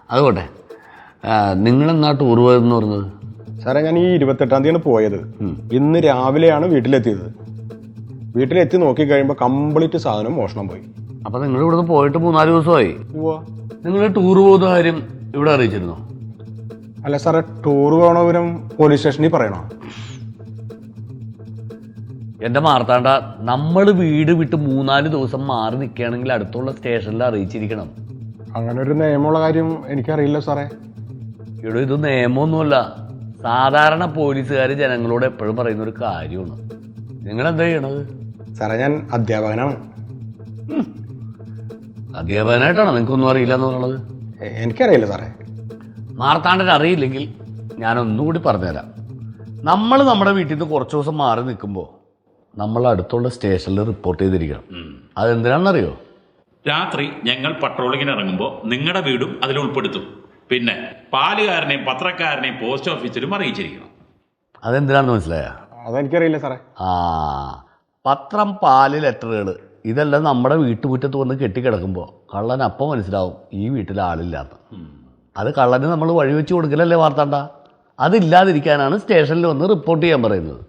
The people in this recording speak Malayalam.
അതുകൊട്ടെ, നിങ്ങളെന്നാ ടൂർ പോയതെന്ന് പറഞ്ഞത്? സാറേ, ഞാൻ ഈ 28-ാം തീയതിയാണ് പോയത്. ഇന്ന് രാവിലെയാണ് വീട്ടിലെത്തിയത്. വീട്ടിലെത്തി നോക്കിക്കഴിയുമ്പോൾ കംപ്ലീറ്റ് സാധനം മോഷണം പോയി. അപ്പം നിങ്ങൾ ഇവിടുന്ന് പോയിട്ട് 3-4 ദിവസമായി. നിങ്ങൾ ടൂർ പോകുന്ന കാര്യം ഇവിടെ അറിയിച്ചിരുന്നോ? അല്ല സാറേ, ടൂർ പോകണ വിവരം പോലീസ് സ്റ്റേഷനിൽ പറയണോ? എൻ്റെ മാർത്താണ്ട, നമ്മൾ വീട് വിട്ട് 3-4 ദിവസം മാറി നിൽക്കുകയാണെങ്കിൽ അടുത്തുള്ള സ്റ്റേഷനിൽ അറിയിച്ചിരിക്കണം. അങ്ങനെ ഒരു നിയമമുള്ള കാര്യം എനിക്കറിയില്ല സാറേ. ഇവിടെ ഇത് നിയമമൊന്നുമല്ല, സാധാരണ പോലീസുകാർ ജനങ്ങളോട് എപ്പോഴും പറയുന്ന ഒരു കാര്യമാണ്. നിങ്ങളെന്താ ചെയ്യണത്? സാറേ, ഞാൻ അധ്യാപകനാണ്. അധ്യാപകനായിട്ടാണോ നിങ്ങൾക്കൊന്നും അറിയില്ല എന്ന് പറയുന്നത്? എനിക്കറിയില്ല സാറേ. മാർത്താണ്ടന് അറിയില്ലെങ്കിൽ ഞാനൊന്നുകൂടി പറഞ്ഞുതരാം. നമ്മൾ നമ്മുടെ വീട്ടിൽ നിന്ന് കുറച്ച് ദിവസം മാറി നിൽക്കുമ്പോൾ നമ്മൾ അടുത്തുള്ള സ്റ്റേഷനിൽ റിപ്പോർട്ട് ചെയ്തിരിക്കണം. അതെന്തിനാണെന്നറിയോ? രാത്രി ഞങ്ങൾ പട്രോളിങ്ങിന് ഇറങ്ങുമ്പോൾ നിങ്ങളുടെ വീടും അതിൽ ഉൾപ്പെടുത്തും. പിന്നെ പാലുകാരനെയും പത്രക്കാരനെയും പോസ്റ്റ് ഓഫീസിലും അറിയിച്ചിരിക്കണം. അതെന്തിനാണെന്ന് മനസ്സിലായ? അതെനിക്കറിയില്ല സാറേ. പത്രം, പാല്, ലെറ്ററുകൾ ഇതെല്ലാം നമ്മുടെ വീട്ടുമുറ്റത്ത് വന്ന് കെട്ടിക്കിടക്കുമ്പോൾ കള്ളൻ അപ്പം മനസ്സിലാവും ഈ വീട്ടിൽ ആളില്ലാത്ത. അത് കള്ളന് നമ്മൾ വഴി വെച്ച് കൊടുക്കലല്ലേ വാർത്താണ്ട? അതില്ലാതിരിക്കാനാണ് സ്റ്റേഷനിൽ വന്ന് റിപ്പോർട്ട് ചെയ്യാൻ പറയുന്നത്.